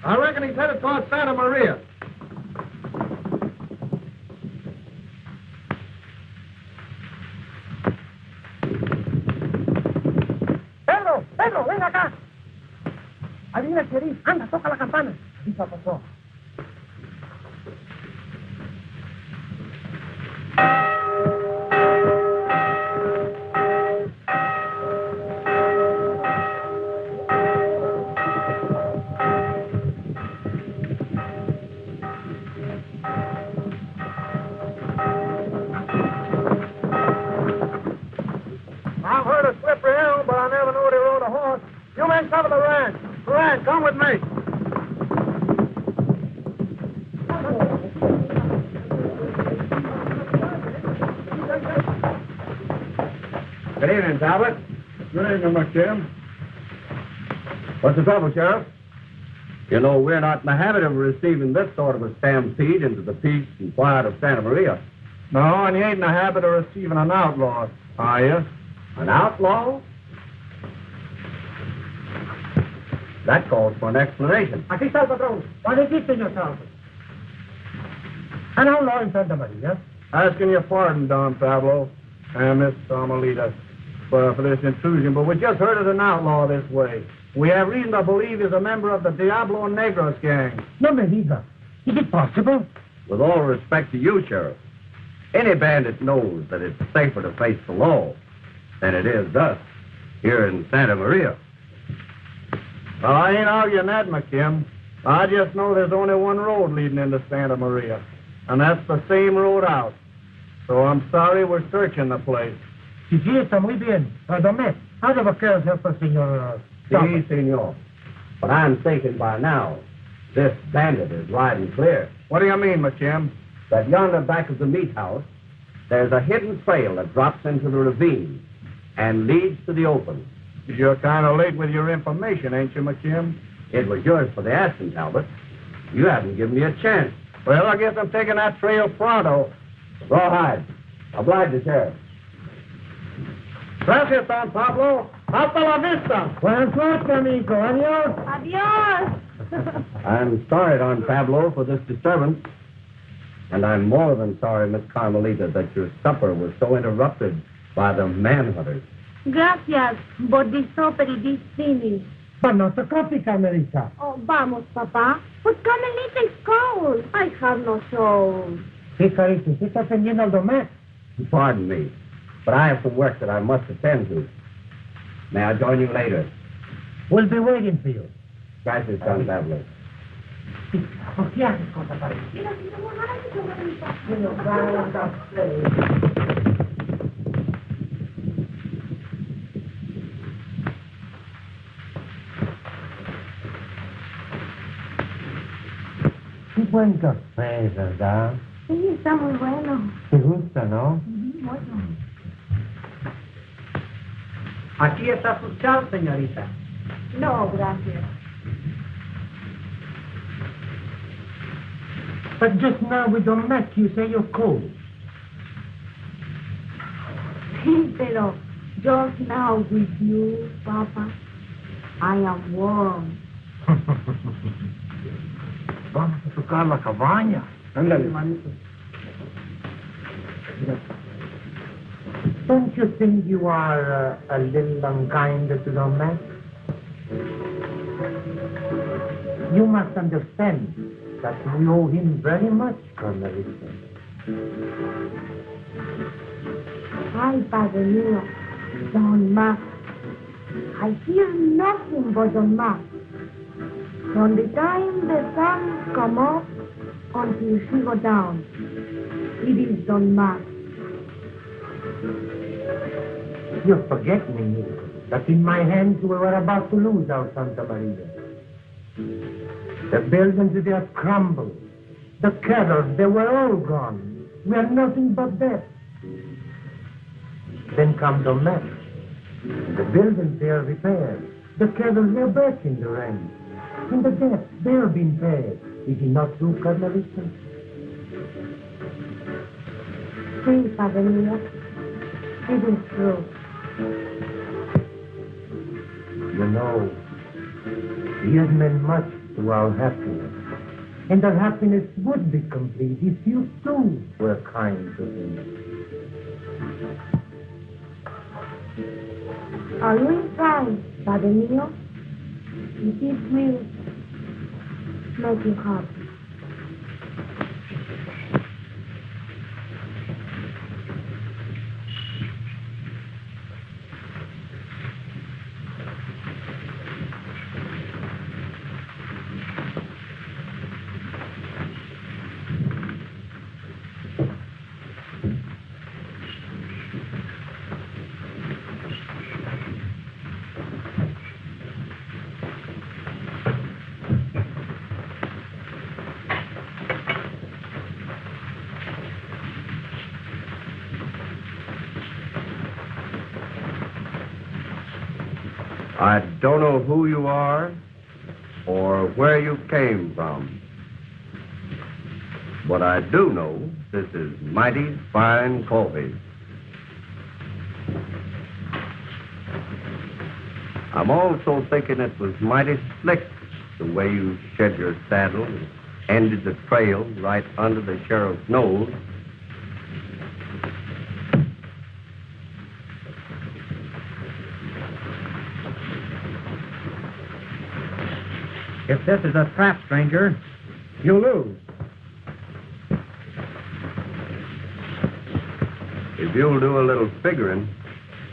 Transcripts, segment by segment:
I reckon he's headed toward Santa Maria. Pedro, ven acá. Adivina el sheriff. Anda, toca la campana. Dice pasó. Cover the ranch. Ranch, come with me. Good evening, Talbot. Good evening, McKim. What's the trouble, Sheriff? You know, we're not in the habit of receiving this sort of a stampede into the peace and quiet of Santa Maria. No, and you ain't in the habit of receiving an outlaw, are you? An outlaw? That calls for an explanation. Aquí está el patrón. What is it, señor Talbot? An outlaw in Santa Maria. Asking your pardon, Don Pablo and Miss Carmelita, for this intrusion, but we just heard of an outlaw this way. We have reason to believe he's a member of the Diablo Negros gang. No me diga. Is it possible? With all respect to you, Sheriff, any bandit knows that it's safer to face the law than it is us here in Santa Maria. Well, I ain't arguing that, McKim. I just know there's only one road leading into Santa Maria, and that's the same road out. So I'm sorry we're searching the place. Sí, está muy bien. Domé, how do vaqueros help us, señor Sí, senor. But I'm thinking by now, this bandit is riding clear. What do you mean, McKim? That yonder back of the meat house, there's a hidden trail that drops into the ravine and leads to the open. You're kind of late with your information, ain't you, McKim? It was yours for the asking, Talbot. You haven't given me a chance. Well, I guess I'm taking that trail pronto. Rawhide. Oblige the sheriff. Gracias, Don Pablo. Hasta la vista. Buenas noches, amigo. Adiós. Adiós. I'm sorry, Don Pablo, for this disturbance. And I'm more than sorry, Miss Carmelita, that your supper was so interrupted by the manhunters. Gracias, but the supper is finished. But not the coffee, Carmelita. Oh, vamos, papá. But Carmelita is cold. I have no soul. Sí, carito, sí está atendiendo al Domé. Pardon me, but I have some work that I must attend to. May I join you later? We'll be waiting for you. Gracias, Don Pablo. ¿Por qué haces cosas parecidas? Qué buen café, ¿verdad? Sí, está muy bueno. ¿Te gusta, no? Bueno. Aquí está su chao, señorita. No, gracias. But just now with the Mac, you say you're cold. Sí, pero just now with you, Papa, I am warm. Vamos a tocar la cabaña. Ándale. Don't you think you are a little unkind to the Mac? You must understand that we owe him very much, Carmelita. Ay, Padre mío, Don Mac. I hear nothing but Don Mac. From the time the sun come up until she go down, it is Don Mac. You forget me, that in my hands we were about to lose our Santa Maria. The buildings, they have crumbled. The cattle, they were all gone. We are nothing but death. Then come the Mac. The buildings, they are repaired. The cattle, they are back in the range. And the debt, they are being paid. Is it not true, Carmelita? Sí, Padre mío, it is true. You know, he has meant much to our happiness. And our happiness would be complete if you too were kind to him. I will try, Padre mío, if it will make you happy. I don't know who you are or where you came from. But I do know this is mighty fine coffee. I'm also thinking it was mighty slick the way you shed your saddle and ended the trail right under the sheriff's nose. If this is a trap, stranger, you lose. If you'll do a little figuring,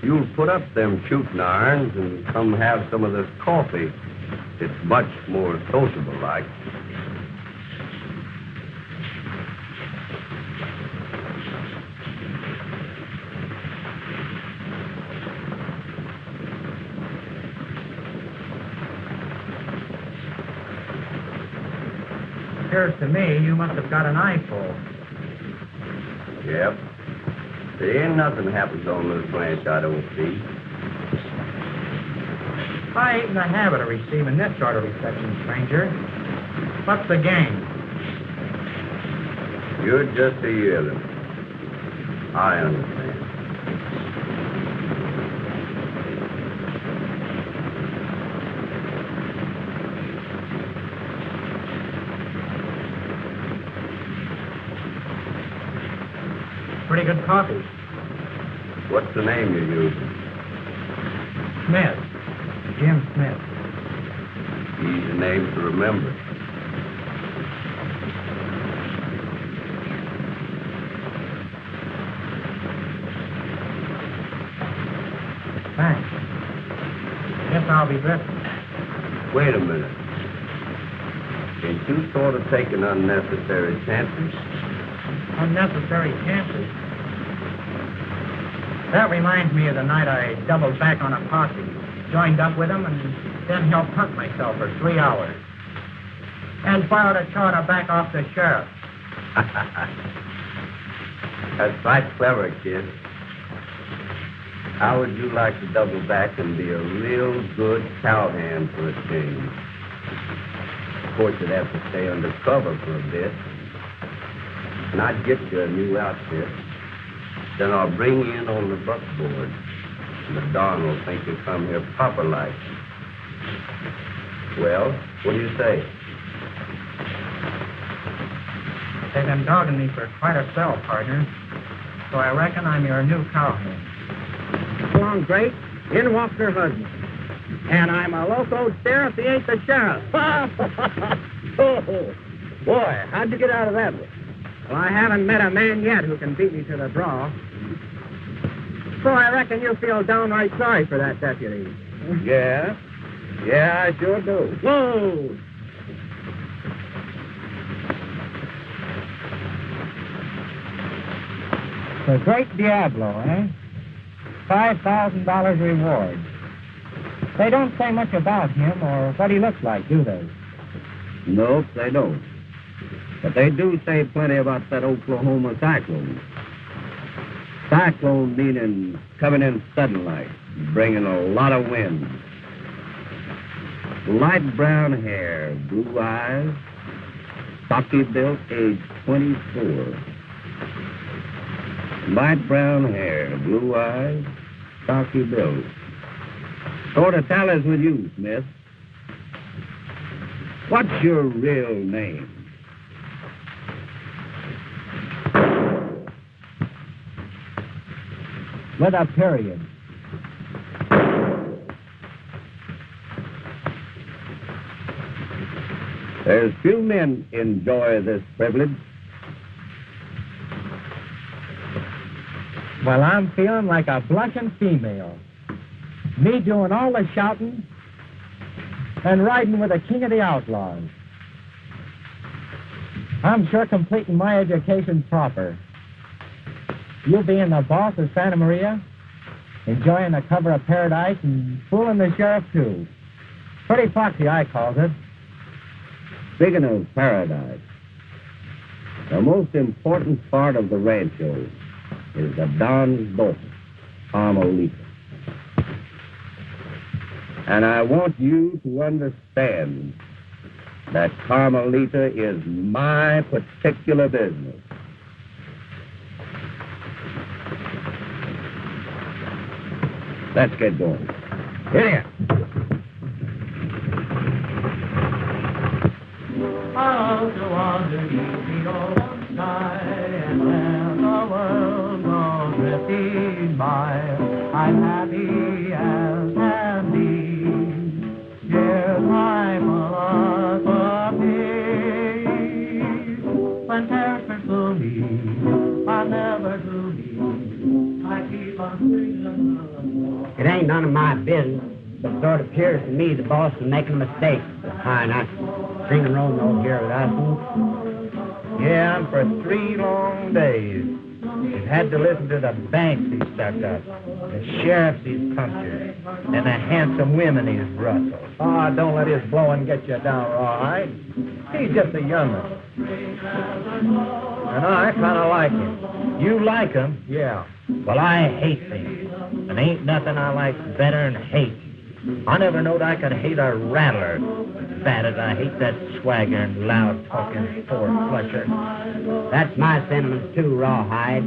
you'll put up them shooting irons and come have some of this coffee. It's much more sociable like. Appears to me you must have got an eyeful. Yep. There ain't nothing happens on this ranch I don't see. I ain't in the habit of receiving this sort of reception, stranger. What's the game? You're just a yearling. I understand. Pretty good coffee. What's the name you're using? Smith. Jim Smith. Easy name to remember. Thanks. Guess I'll be dressing. Wait a minute. Ain't you sort of taking unnecessary chances? Unnecessary chances. That reminds me of the night I doubled back on a posse, joined up with them, and then helped hunt myself for 3 hours. And borrowed a car to back off the sheriff. That's right clever, kid. How would you like to double back and be a real good cowhand for a change? Of course, you'd have to stay under cover for a bit. and I'd get you a new outfit. Then I'll bring you in on the buckboard, and the Don will think you come here proper-like. Well, what do you say? They've been dogging me for quite a spell, partner. So I reckon I'm your new cowhand. Along, Grace. In walks her husband. And I'm a locoed sheriff, he ain't the sheriff. Oh, boy, how'd you get out of that one? Well, I haven't met a man yet who can beat me to the draw. So I reckon you feel downright sorry for that deputy. Yeah? Yeah, I sure do. Whoa! The great Diablo, eh? $5,000 reward. They don't say much about him or what he looks like, do they? Nope, they don't. But they do say plenty about that Oklahoma cyclone. Cyclone meaning coming in sudden like, bringing a lot of wind. Light brown hair, blue eyes, stocky built, age 24. Light brown hair, blue eyes, stocky built. Sort of tallies with you, Smith. What's your real name? With a period. There's few men enjoy this privilege. Well, I'm feeling like a blushing female. Me doing all the shouting and riding with the king of the outlaws. I'm sure completing my education proper. You being the boss of Santa Maria, enjoying the cover of paradise and fooling the sheriff, too. Pretty foxy, I calls it. Speaking of paradise, the most important part of the rancho is the Don's daughter, Carmelita. And I want you to understand that Carmelita is my particular business. Let's get going. Here. Out to underneath the open sky, and when the world goes drifting by, I'm happy as can be. Here's my philosophy. When cares pursue me, I'll never do me. I keep on singing. It ain't none of my business, but it sort of appears to me the boss is making a mistake. Hi, not singing roll no here with us. Yeah, and for 3 long days. He's had to listen to the banks he's stuck up, the sheriffs he's punctured, and the handsome women he's rustled. Oh, don't let his blowing get you down, Rawhide. He's just a young'un. And I kind of like him. You like him? Yeah. Well, I hate things. And ain't nothing I like better than hate. I never knowed I could hate a rattler as bad as I hate that swaggering, loud-talking four-flusher. That's my sentiments, too, Rawhide.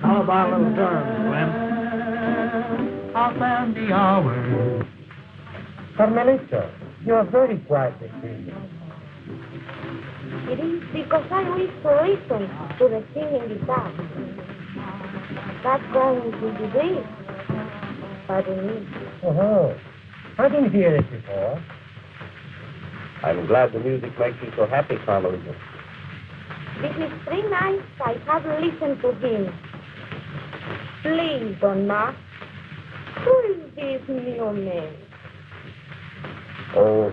How about a little turn, Slim? I'll spend the hours. Carmelita, you are very quiet this evening. It is because I wish to listen to the singing guitar. That's going to be great. Pardon me. Oh, I didn't hear it before. I'm glad the music makes you so happy, Carmelita. This is 3 nights I have listened to him. Please, Don Max, who is this new man? Oh,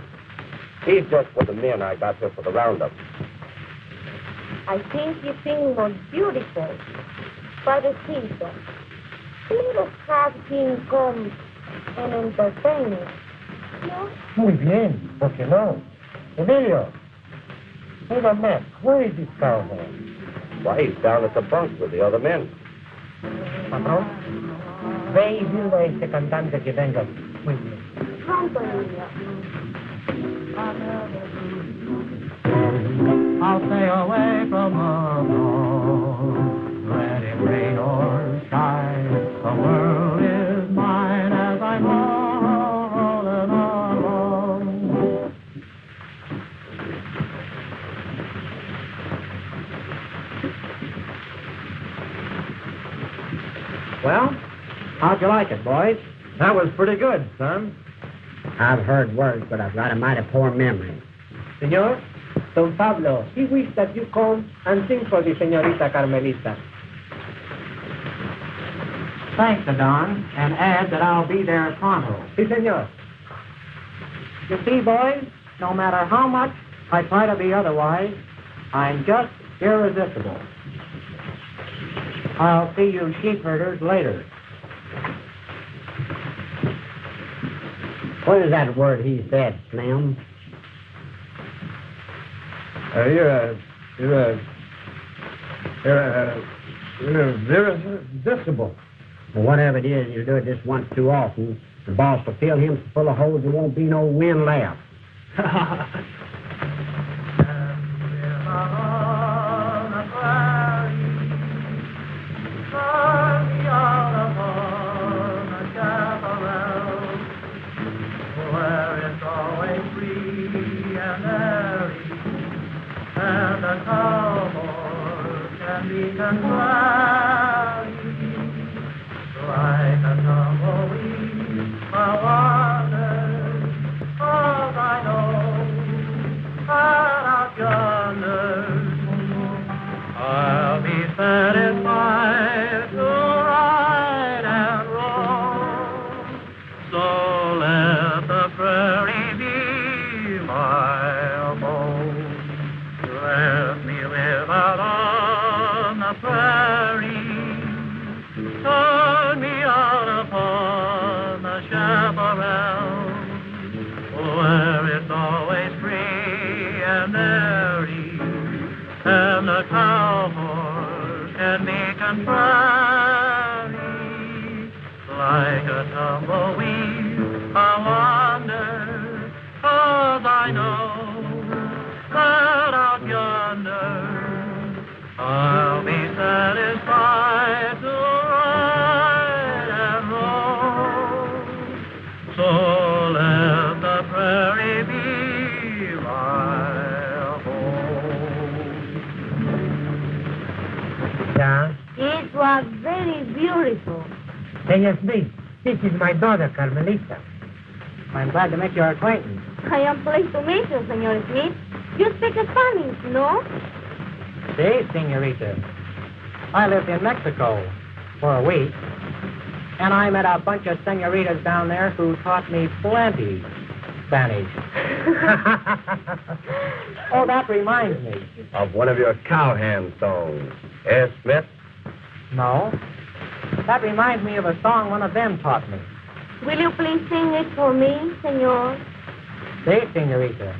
he's just one of the men I got here for the roundup. I think he sings most beautiful. Padrecito, let us have him come and entertain us. No? Muy bien, ¿por qué no? Emilio, Mira, Mac, where is this cowboy? Why, he's down at the bunk with the other men. Patrón, ve y dile a ese cantante que venga. Muy bien. Pronto, niña. I'll stay away from the Well, how'd you like it, boys? That was pretty good, son. I've heard words, but I've got a mighty poor memory. Senor, Don Pablo, he wished that you come and sing for the señorita Carmelita. Thanks, Don, and add that I'll be there pronto. Si, senor. You see, boys, no matter how much I try to be otherwise, I'm just irresistible. I'll see you sheep herders later. What is that word he said, Slim? You're irresistible. Well, whatever it is, you do it just once too often. The boss will fill him full of holes, there won't be no wind left. It was very beautiful. Senor Smith, this is my daughter, Carmelita. I'm glad to make your acquaintance. I am pleased to meet you, Senor Smith. You speak Spanish, no? See, señorita, I lived in Mexico for a week, and I met a bunch of señoritas down there who taught me plenty Spanish. Oh, that reminds me. Of one of your cowhand songs. Eh, Smith? No. That reminds me of a song one of them taught me. Will you please sing it for me, senor? See, señorita.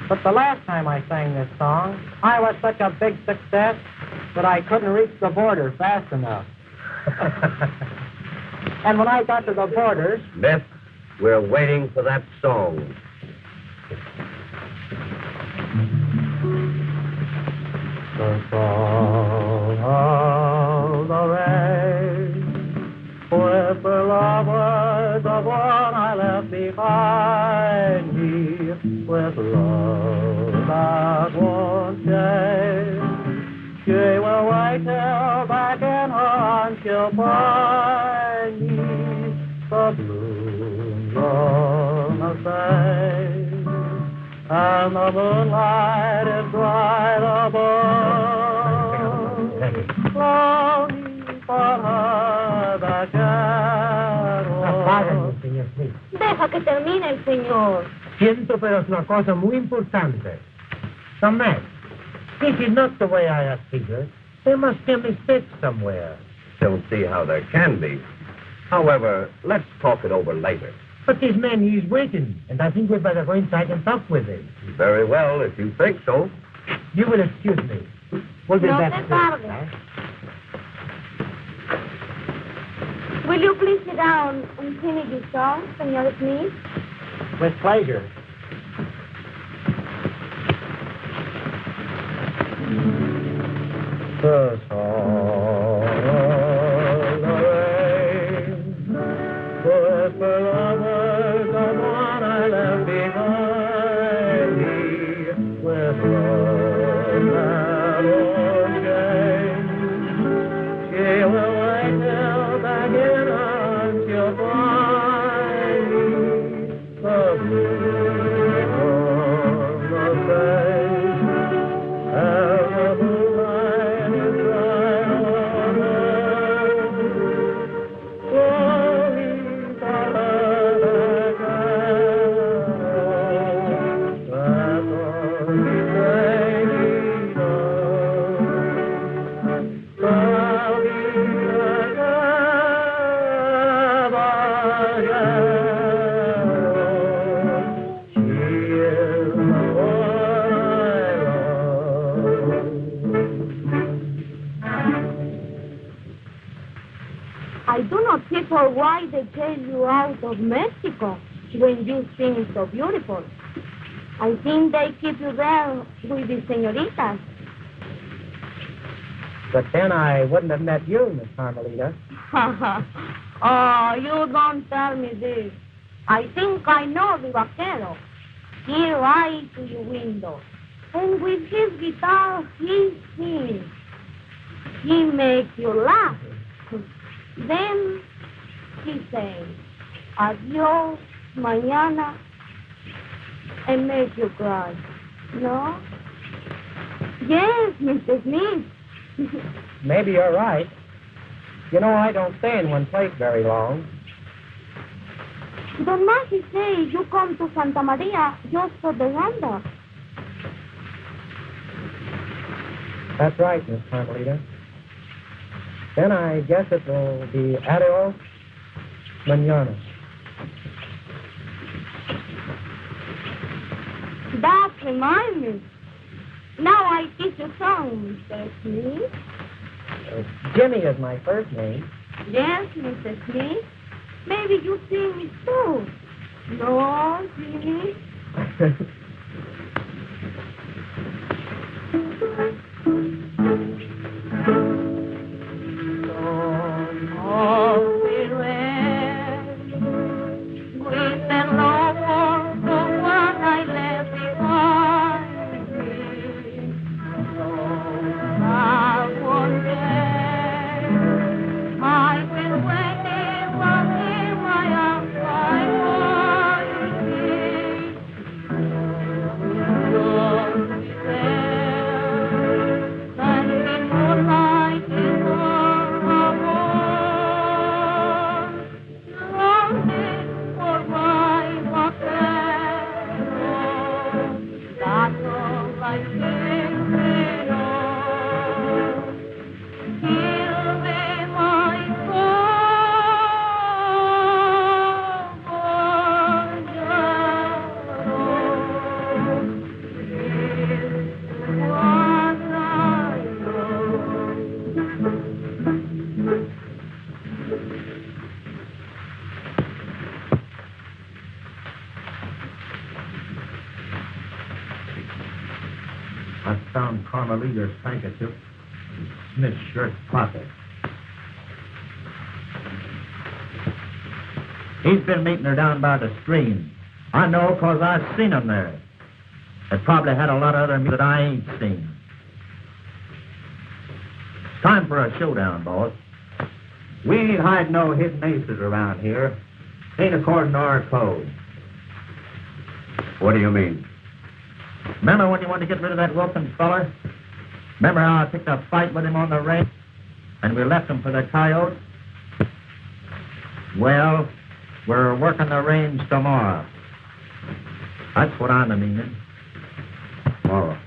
But the last time I sang this song, I was such a big success that I couldn't reach the border fast enough. And when I got to the borders... Smith, we're waiting for that song. The song of the rain, with the lovers of one I left behind me, with love that won't change. She will wait till back in her arms she'll find me, the blooms on the same, and the moonlight is bright above, longing for her that Apágalo, señor Smith. Deja que termine el señor. Siento, pero es una cosa muy importante. Some man, this is not the way I have figured. There must be a mistake somewhere. Don't see how there can be. However, let's talk it over later. But this man, he's waiting, and I think we'd better go inside and talk with him. Very well, if you think so. You will excuse me. We'll be No back te soon. tardes. Will you please sit down and finish your song, Senor Smith? with pleasure. The song of the rain, with the lovers of one I left behind me, with love that won't change. She will wait till People, why they chase you out of Mexico when you sing so beautiful? I think they keep you there with the señoritas. But then I wouldn't have met you, Miss Carmelita. Oh, you don't tell me this. I think I know the vaquero. He rides to your window. And with his guitar, he sings. He makes you laugh. Then he says, adios, mañana, and makes you cry. No? Yes, Mr. Smith. Maybe you're right. You know, I don't stay in one place very long. Don Marcy says you come to Santa Maria just for the wonder. That's right, Miss Carmelita. Then I guess it will be adios, mañana. That reminds me. Now I teach you song, Mr. Smith. Jimmy is my first name. Yes, Mr. Smith. Maybe you sing too. No, Jimmy. I found Carmelita's handkerchief in Smith's shirt pocket. He's been meeting her down by the stream. I know because I've seen him there. They probably had a lot of other music that I ain't seen. It's time for a showdown, boss. We ain't hiding no hidden aces around here. Ain't according to our code. What do you mean? Remember when you wanted to get rid of that Wilkins feller? Remember how I picked a fight with him on the range? And we left him for the coyotes? Well, we're working the range tomorrow. That's what I'm meaning. Tomorrow.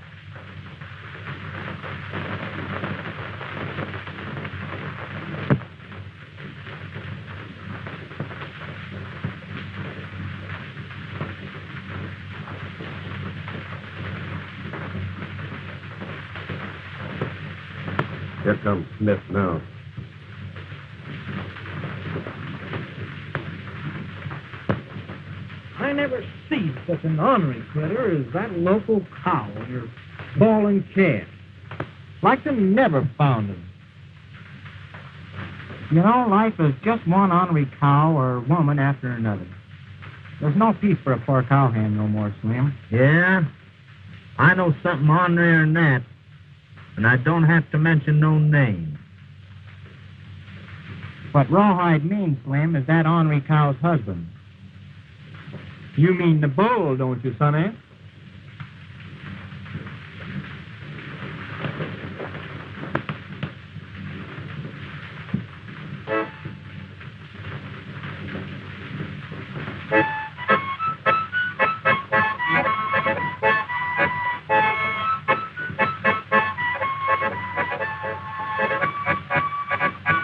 Here comes Smith now. I never see such an ornery critter as that local cow and her bawling calf. Like them never found him. You know, life is just one ornery cow or woman after another. There's no peace for a poor cowhand no more, Slim. Yeah? I know something ornerier than that. And I don't have to mention no name. What Rawhide means, Slim, is that ornery cow's husband. You mean the bull, don't you, Sonny?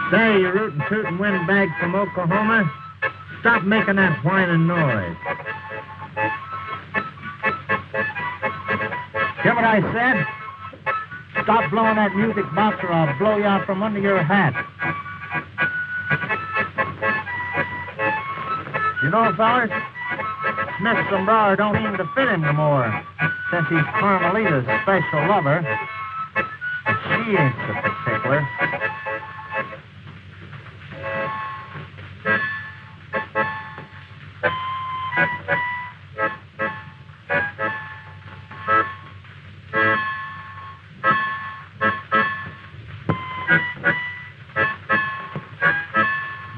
Say, you rootin' tootin' windbag from Oklahoma, stop making that whining noise. Hear what I said? Stop blowing that music box or I'll blow you out from under your hat. You know, fellas, Smith's sombrero don't even to fit him no more, since he's Carmelita's special lover. But she ain't so particular.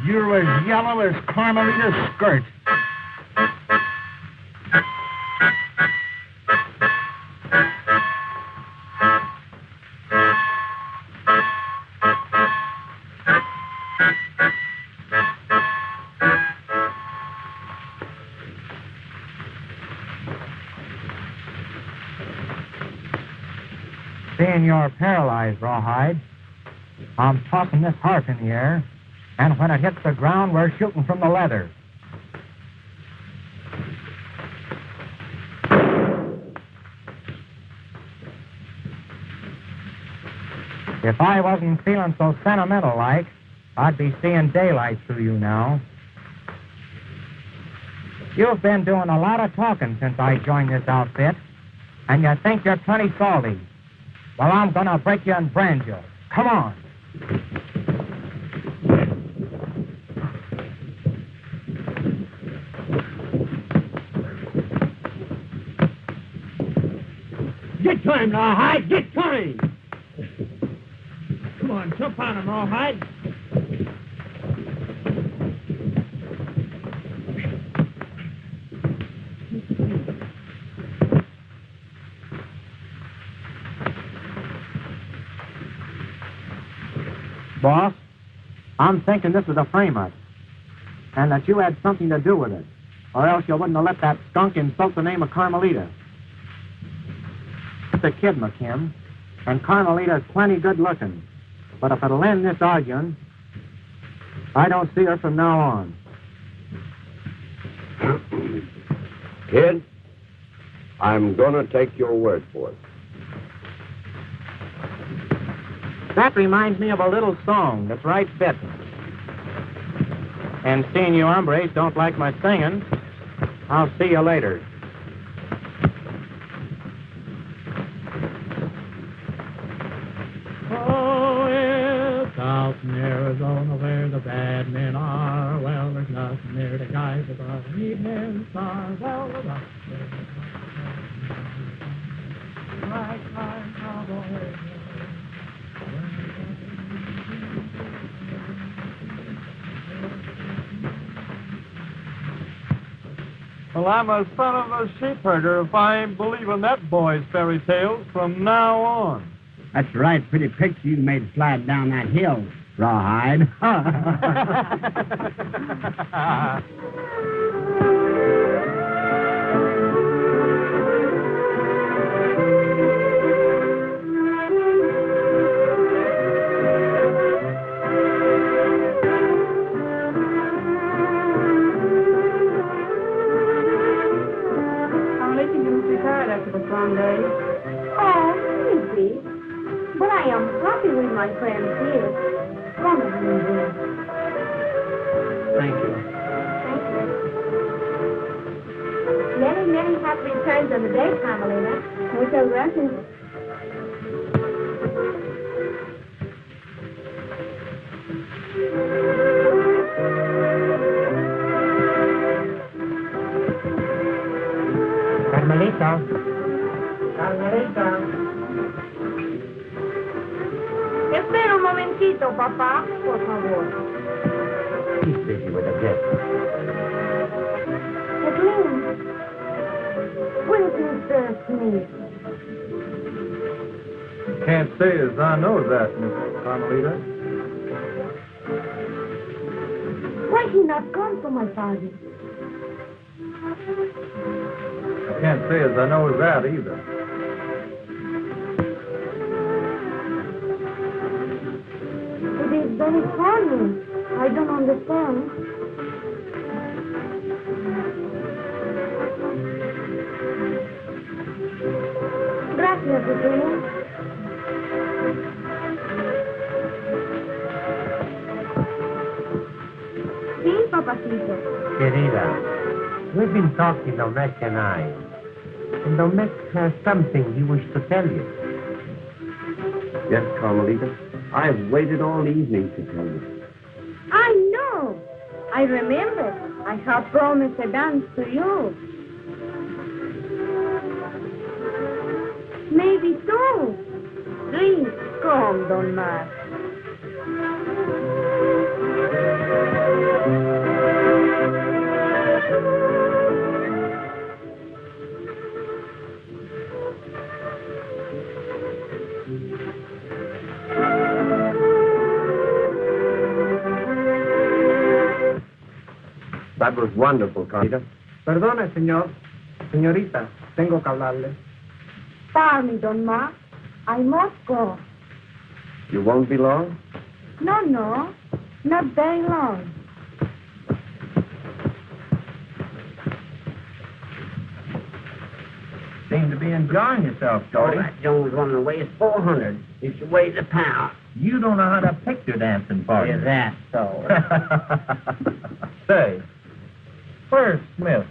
You're as yellow as Carmelita's skirt. Seeing you're paralyzed, Rawhide, I'm tossing this harp in the air, and when it hits the ground, we're shooting from the leather. If I wasn't feeling so sentimental-like, I'd be seeing daylight through you now. You've been doing a lot of talking since I joined this outfit, and you think you're plenty salty. Well, I'm gonna break you and brand you. Come on. Get to him, Rawhide! Get to him! Come on, jump on him, Rawhide. Boss, I'm thinking this was a frame-up, and that you had something to do with it, or else you wouldn't have let that skunk insult the name of Carmelita. It's a kid, McKim, and Carmelita's plenty good-looking, but if it'll end this arguing, I don't see her from now on. Kid, I'm gonna take your word for it. That reminds me of a little song that's right fit. And seeing you hombres don't like my singing, I'll see you later. Oh, it's out in Arizona where the bad men are. Well, there's nothing there to guide the but an evening star. Well, the rock right cowboy. Well, I'm a son of a sheep herder if I ain't believing that boy's fairy tales from now on. That's right, pretty picture you made slide down that hill, Rawhide. Long day. Oh, easy. But I am happy with my friends here. Come on, dear. Thank you. Thank you. Many, many happy returns of the day, Carmelita. Muchas gracias. Carmelita. Espera un momentito, papá, por favor. He's busy with a guest. Kathleen, where is Mr. Smith? Can't say as I know that, Miss Carmelita. Why he not come to my party? I can't say as I know that either. It is very funny. I don't understand. Gracias, Kathleen. Sí, papá. despacito. Querida, we've been talking, Domecq and I. And Domecq has something he wished to tell you. Yes, Carmelita? I've waited all evening to tell you. I know. I remember. I have promised a dance to you. Maybe two. Please come, Don Mark. That was wonderful, Carmelita. Perdone, señor. Señorita, tengo que hablarle. Pardon me, Don Mark. I must go. You won't be long? No, not very long. Seem to be enjoying yourself, Oh, Shorty. that Jones woman weighs 400. If she weighs a pound. You don't know how to picture dancing, partner. Is that so? Say, where's Smith?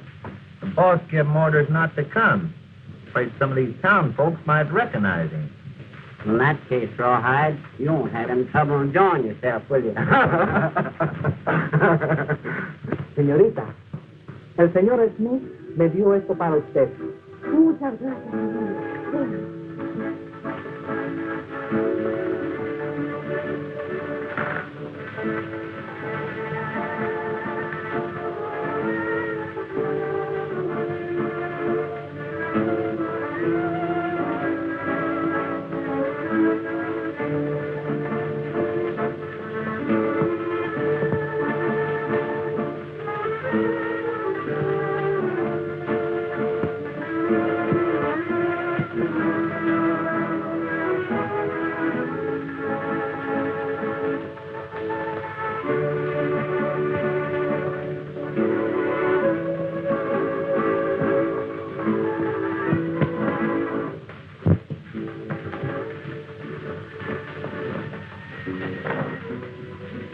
The boss gave him orders not to come. Afraid some of these town folks might recognize him. In that case, Rawhide, you won't have any trouble enjoying yourself, will you? Señorita, el señor Smith me dio esto para usted. Muchas gracias, señor.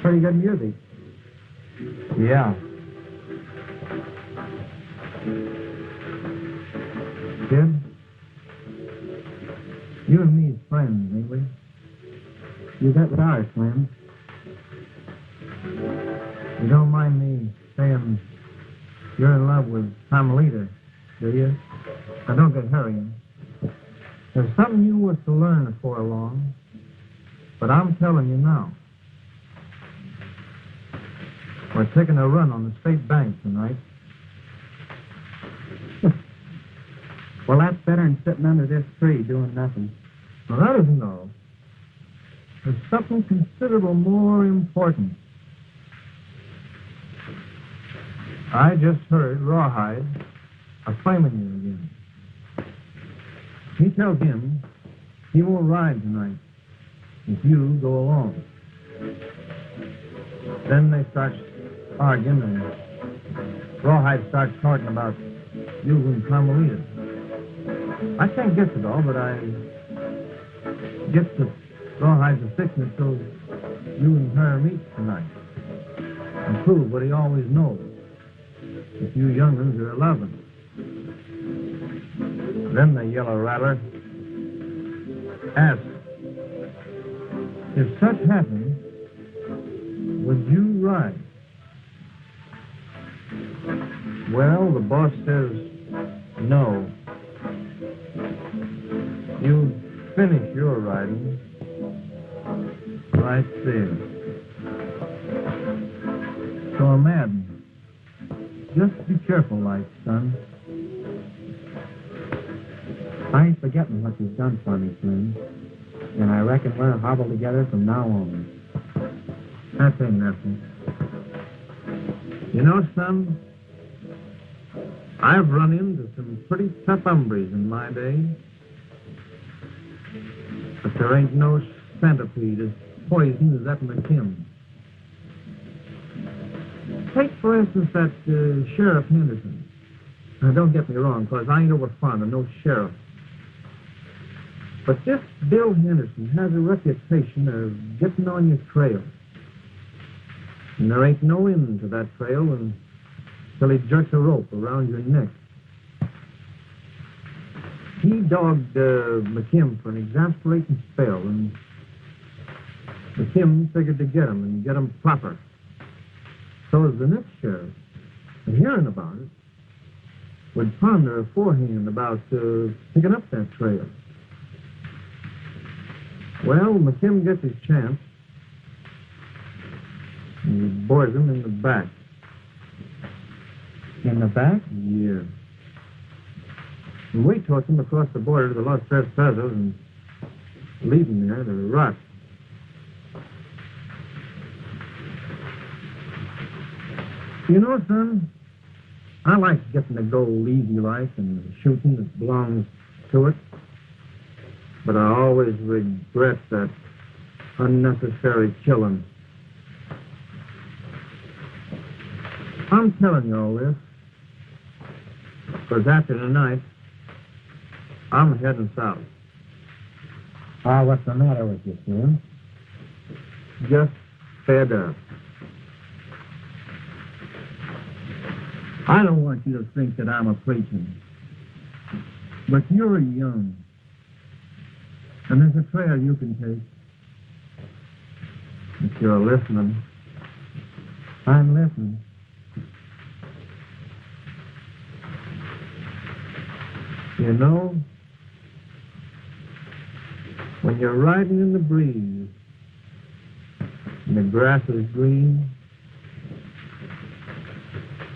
Pretty good music. Yeah. Kid, you and me is friends, ain't we? You got with our Slim. You don't mind me saying you're in love with Carmelita, do you? Now, don't get hurrying. There's something you was to learn before long, but I'm telling you now. We're taking a run on the state bank tonight. Well, that's better than sitting under this tree doing nothing. Well, that isn't all. There's something considerable more important. I just heard Rawhide a-flaming you again. He tells him he won't ride tonight if you go along. Then they start arguing, and Rawhide starts talking about you and Carmelita. I can't guess it all, but I guess that Rawhide's a fixing it so you and her meet tonight and prove what he always knows, that you young'uns are 11. Then the yellow rattler asks, if such happened, would you ride? Well, the boss says no. You finish your riding right there. So, Madden, just be careful, like, son. I ain't forgetting what you've done for me, Slim. And I reckon we're hobbled together from now on. That ain't nothing. You know, son, I've run into some pretty tough hombres in my day. But there ain't no centipede as poison as that McKim. Take, for instance, that Sheriff Henderson. Now, don't get me wrong, because I ain't over fond of no sheriff. But this Bill Henderson has a reputation of getting on your trail. And there ain't no end to that trail until he jerks a rope around your neck. He dogged McKim for an exasperating spell, and McKim figured to get him and get him proper. So as the next sheriff, hearing about it, would ponder beforehand about picking up that trail. Well, McKim gets his chance. And he bores him in the back. In the back? Yeah. And we took him across the border to the Los Tres Pesos and leave him there to rot. You know, son, I like getting the gold easy like and the shooting that belongs to it. But I always regret that unnecessary killing. I'm telling you all this because after tonight, I'm heading south. What's the matter with you, Steele? Just fed up. I don't want you to think that I'm a preaching, but you're young, and there's a trail you can take. If you're listening, I'm listening. You know, when you're riding in the breeze and the grass is green,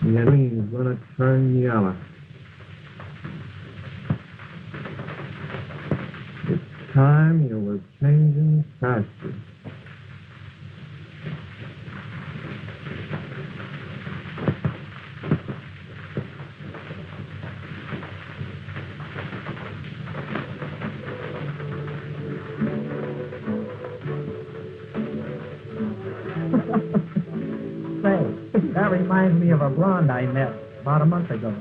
and your green is going to turn yellow. It's time you were changing pasture. That reminds me of a blonde I met about a month ago.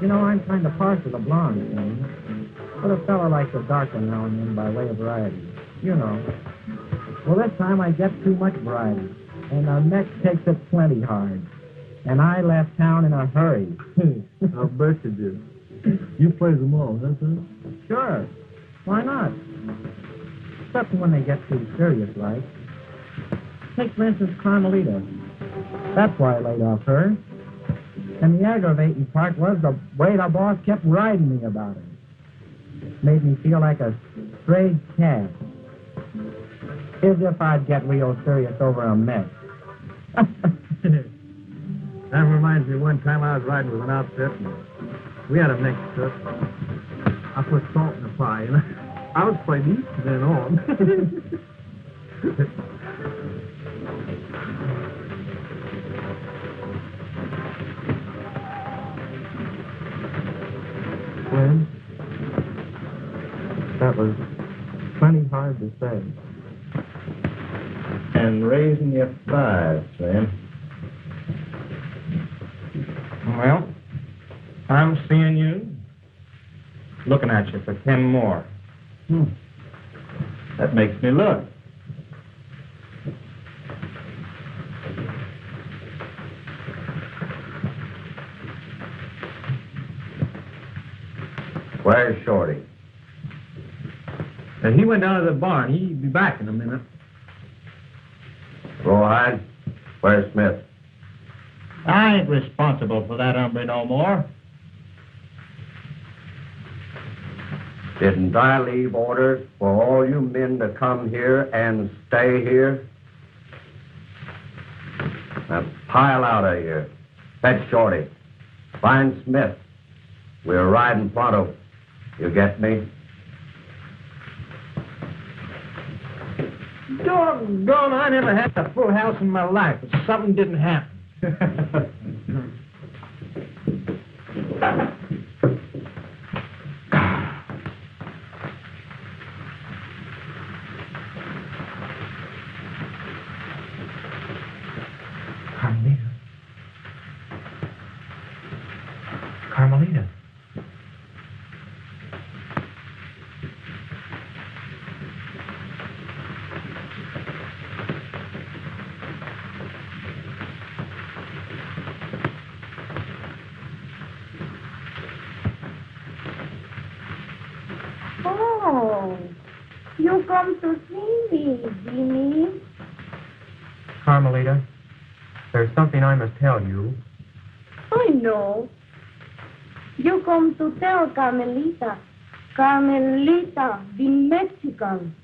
You know, I'm kind of partial to blondes, thing. But a fellow likes a dark one now and then by way of variety. You know. Well, this time I get too much variety, and the next takes it plenty hard. And I left town in a hurry. I'll bet you did. You play them all, huh, son? Sure. Why not? Except when they get too serious, like. Take, for instance, Carmelita. That's why I laid off her. And the aggravating part was the way the boss kept riding me about it. Made me feel like a strayed cat. As if I'd get real serious over a mess. That reminds me one time I was riding with an outfit, and we had a mixed up. I put salt in the pie, and I was quite eat from then on. Well, that was plenty hard to say. And raising your thighs, Sam. Well, I'm seeing you. Looking at you for 10 more. That makes me look. Where's Shorty? And he went down to the barn. He'll be back in a minute. Rawhide, where's Smith? I ain't responsible for that hombre no more. Didn't I leave orders for all you men to come here and stay here? Now pile out of here. Fetch Shorty. Find Smith. We're riding pronto. You get me? Doggone, I never had a full house in my life, but something didn't happen. Carmelita. You come to see me, Jimmy. Carmelita, there's something I must tell you. I know. You come to tell Carmelita. Carmelita, the Mexican.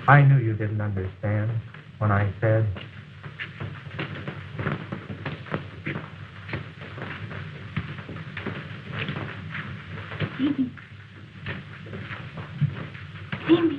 I knew you didn't understand when I said... Jimmy. Jimmy.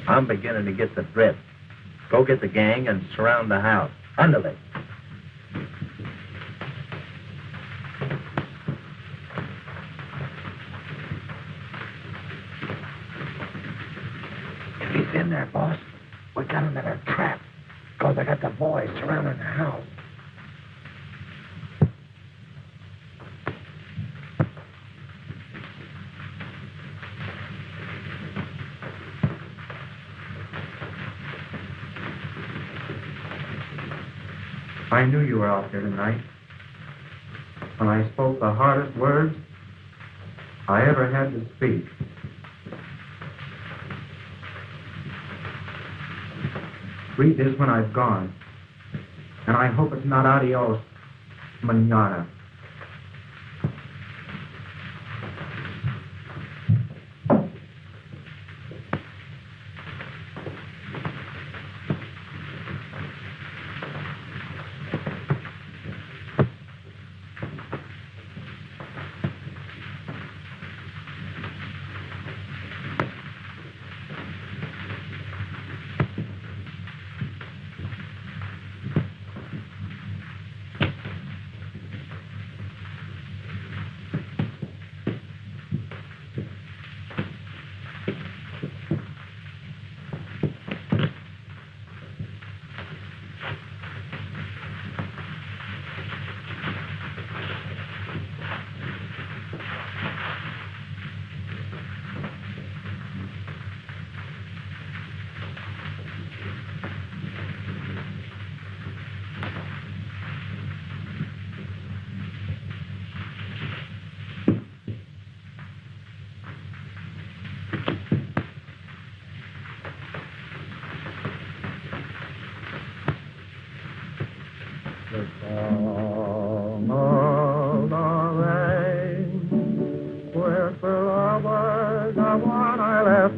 I'm beginning to get the drift. Go get the gang and surround the house. Underlay. If he's in there, boss, we got him in a trap. Because I got the boys surrounding the house. I knew you were out there tonight. When I spoke the hardest words I ever had to speak. Sweet is when I've gone. And I hope it's not adios, mañana.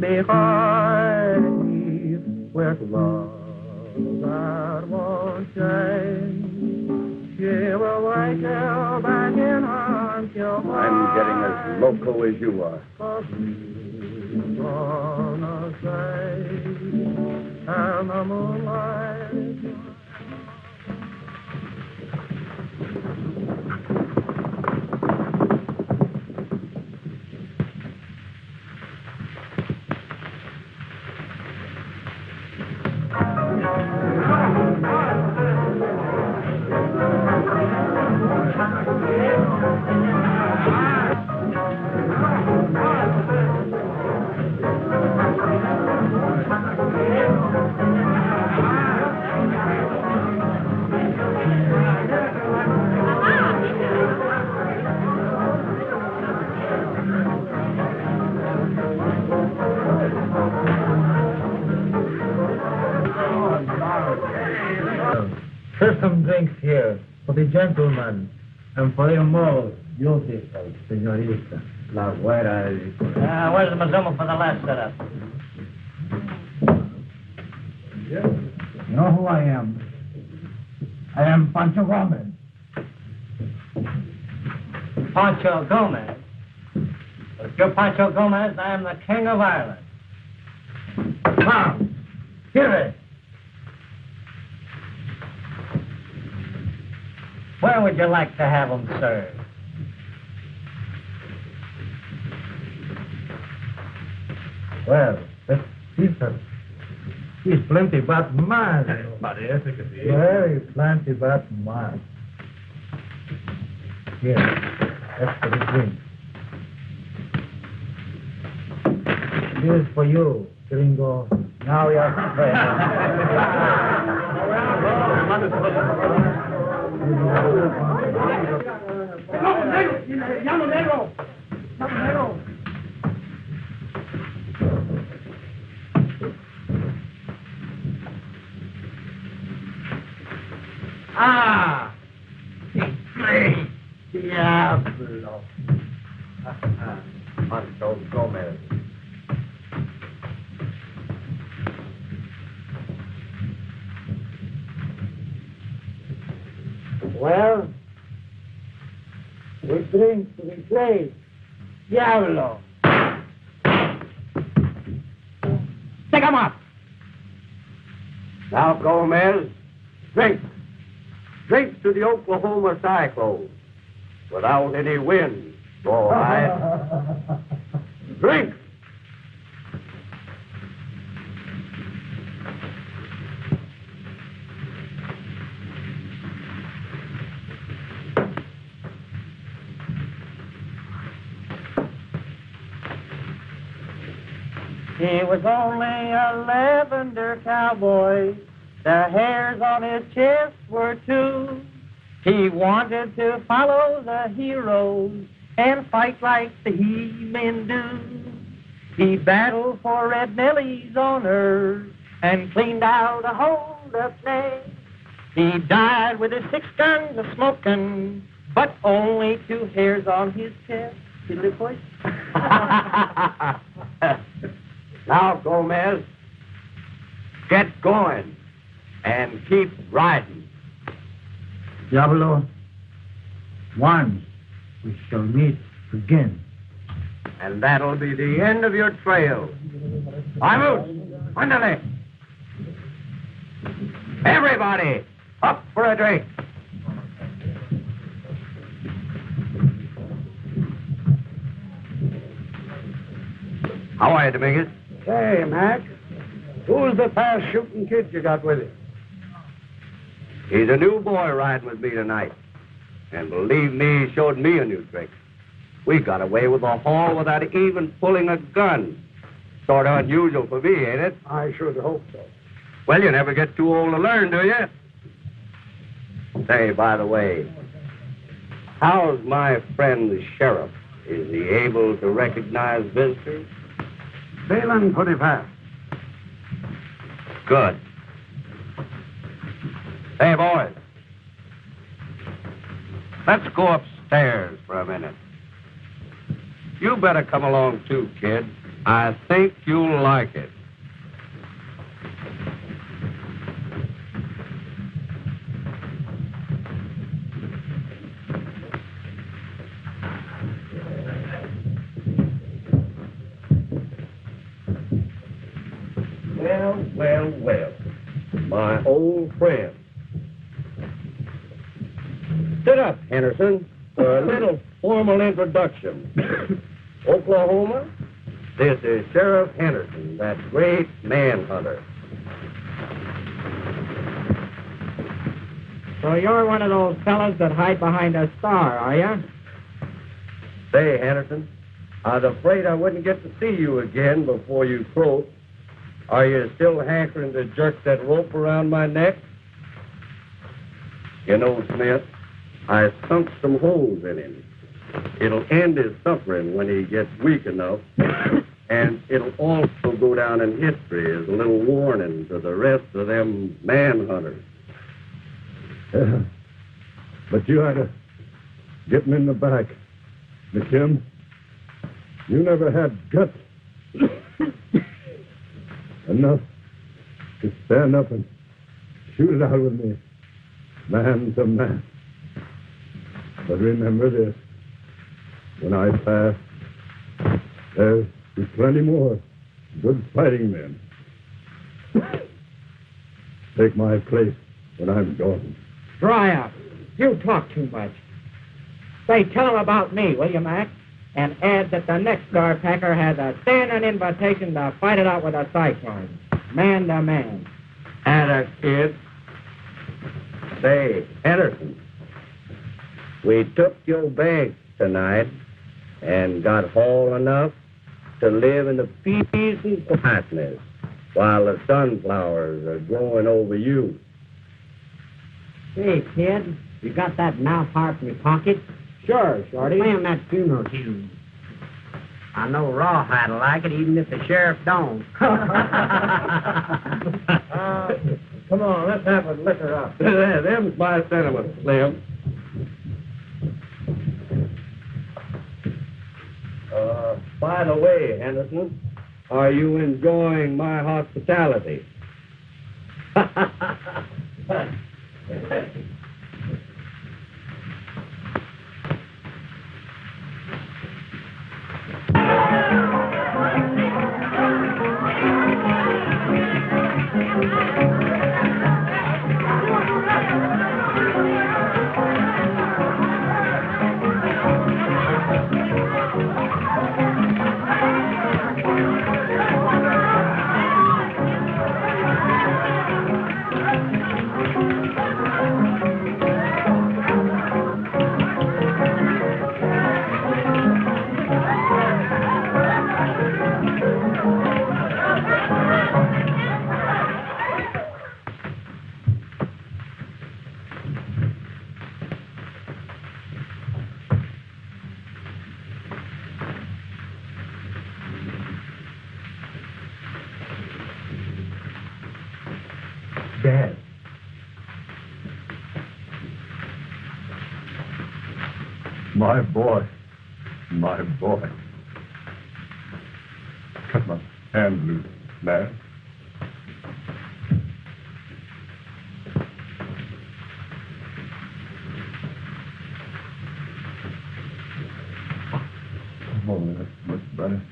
Behind with love that won't change. She will wake you back in her arms. I'm getting as loco as you are. Gonna say, and the moonlight. Here's some drinks here for the gentlemen and for the more beautiful señorita. La güera. Where's the Mazuma for the last setup? You know who I am? I am Pancho Gomez. Pancho Gomez. If you're Pancho Gomez, I am the King of Ireland. Come, give it. Where would you like to have them served? Well, he's plenty but man. Parece que sí. Very plenty but man. Here, that's for the drink. This is for you, gringo. Now you're Ah! Diablo. Pancho Gomez. Well, we drink, we play. Diablo. Take 'em up! Now, Gomez, drink. Drink to the Oklahoma Cyclone. Without any wind, all right. Drink. He was only a lavender cowboy. The hairs on his chest were two. He wanted to follow the heroes and fight like the he-men do. He battled for Red Nellie's honor and cleaned out a hold-up nest. He died with his 6 guns a smoking, but only 2 hairs on his chest. Fiddly voice. Now, Gomez, get going and keep riding. Diablo, once we shall meet again. And that'll be the end of your trail. Vamos, ándale. Everybody, up for a drink. How are you, Dominguez? Hey, Mac. Who's the fast-shooting kid you got with you? He's a new boy riding with me tonight. And believe me, he showed me a new trick. We got away with a haul without even pulling a gun. Sort of unusual for me, ain't it? I should hope so. Well, you never get too old to learn, do you? Say, by the way, how's my friend the sheriff? Is he able to recognize visitors? Sailing pretty fast. Good. Hey, boys. Let's go upstairs for a minute. You better come along, too, kid. I think you'll like it. Well. My old friend. Sit up, Henderson, for a little formal introduction. Oklahoma, this is Sheriff Henderson, that great manhunter. So you're one of those fellas that hide behind a star, are you? Say, Henderson, I was afraid I wouldn't get to see you again before you croaked. Are you still hankering to jerk that rope around my neck? You know, Smith, I sunk some holes in him. It'll end his suffering when he gets weak enough, and it'll also go down in history as a little warning to the rest of them manhunters. But you had to get him in the back. McKim, you never had guts enough to stand up and shoot it out with me, man to man. But remember this, when I pass, there's plenty more good fighting men. Take my place when I'm gone. Dry up. You talk too much. Say, tell him about me, will you, Mac? And add that the next guard packer has a standing invitation to fight it out with a Cyclone. Man to man. And a kid. Say, Henderson, we took your bags tonight and got haul enough to live in the peace and quietness while the sunflowers are growing over you. Hey, kid, you got that mouth harp in your pocket? Sure, Shorty. Play him that funeral tune. I know Rawhide'll like it, even if the sheriff don't. Come on, let's have a liquor up. Them's my sentiments, Slim. By the way, Henderson, are you enjoying my hospitality? Dad. My boy. My boy. Cut my hand loose, man. Oh, that's much better.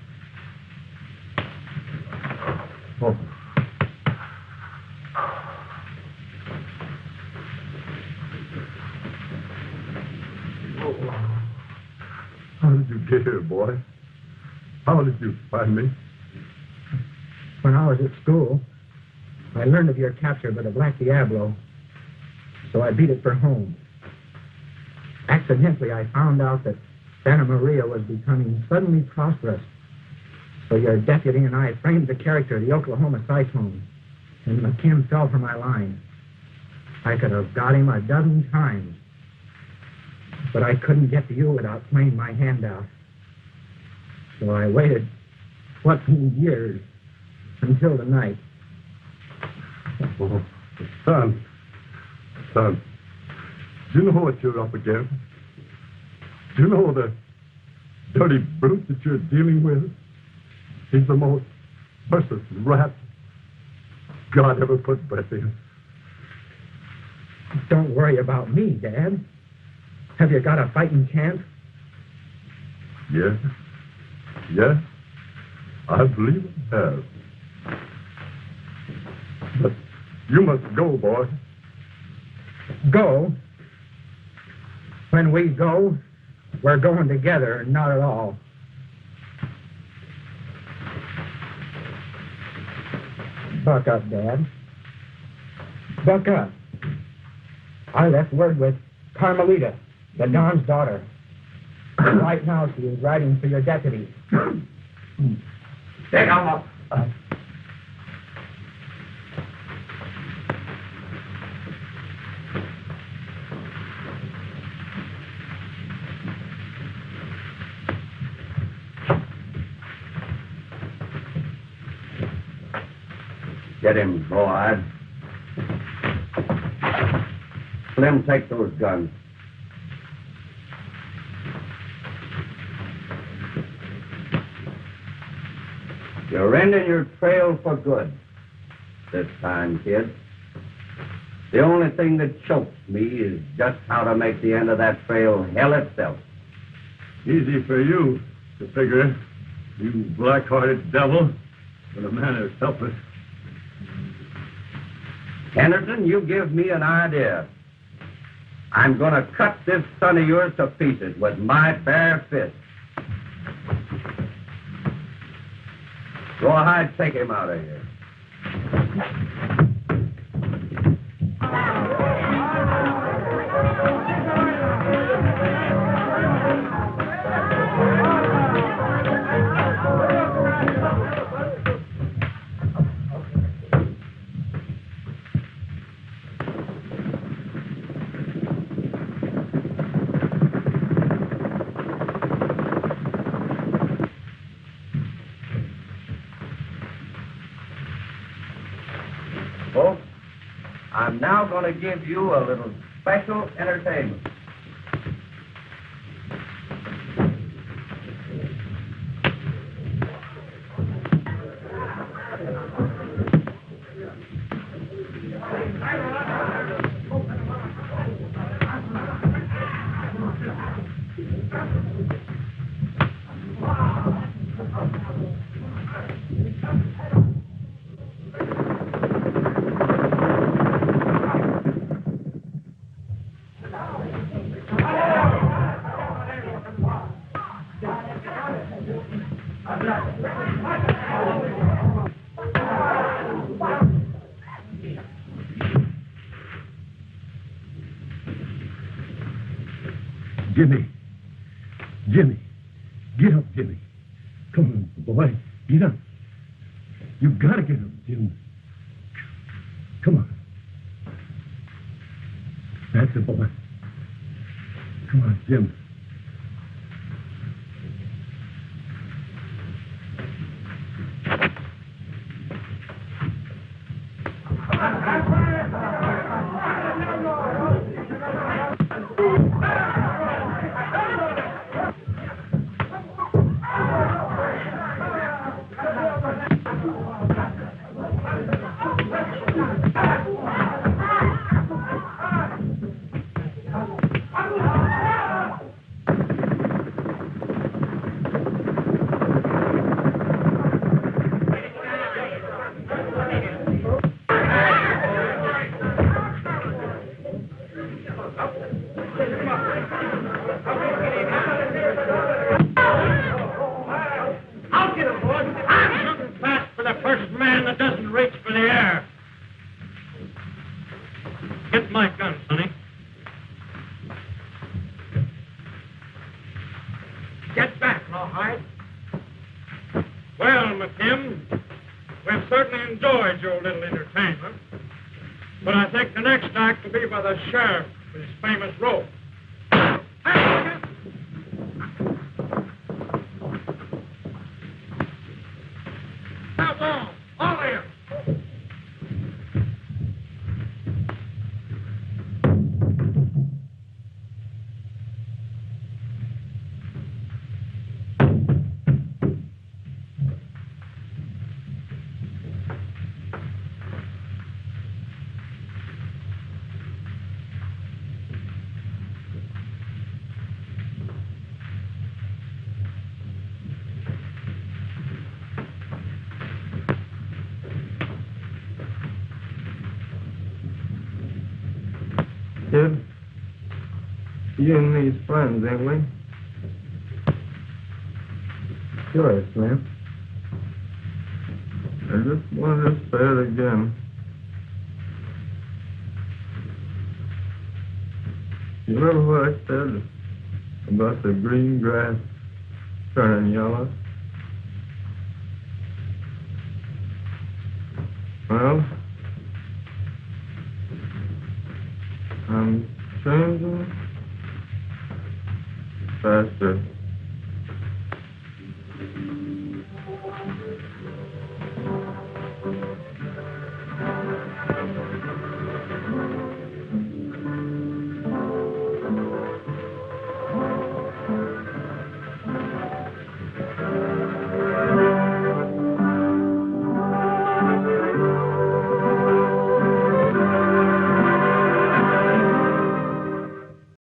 Oh. How did you get here, boy? How did you find me? When I was at school, I learned of your capture by the Black Diablo, so I beat it for home. Accidentally, I found out that Santa Maria was becoming suddenly prosperous, so your deputy and I framed the character of the Oklahoma Cyclone, and McKim fell for my line. I could have got him a dozen times, but I couldn't get to you without playing my hand out. So I waited 14 years until tonight. Oh, son. Son. Do you know what you're up against? Do you know the dirty brute that you're dealing with? He's the most merciless rat God ever put breath in. Don't worry about me, Dad. Have you got a fighting chance? Yes. Yes. I believe I have. But you must go, boy. Go? When we go, we're going together, not at all. Buck up, Dad. Buck up. I left word with Carmelita, the Don's daughter. Right now she is riding for your deputy. Take him up. Get him, boy. Slim, take those guns. You're ending your trail for good this time, kid. The only thing that chokes me is just how to make the end of that trail hell itself. Easy for you to figure, you black-hearted devil, but a man is helpless. Henderson, you give me an idea. I'm going to cut this son of yours to pieces with my bare fist. Rawhide, take him out of here. Folks, I'm now going to give you a little special entertainment. Jimmy. Jimmy. Get up, Jimmy. Come on, boy. Get up. You've got to get up, Jimmy. Come on. That's it, boy. Come on, Jim. Sheriff with his famous rope. Outlaw, all of you. Kid, you and me's friends, ain't we? Sure, Slim. I just wanted to say it again. You remember what I said about the green grass turning yellow? Well, I'm changing faster.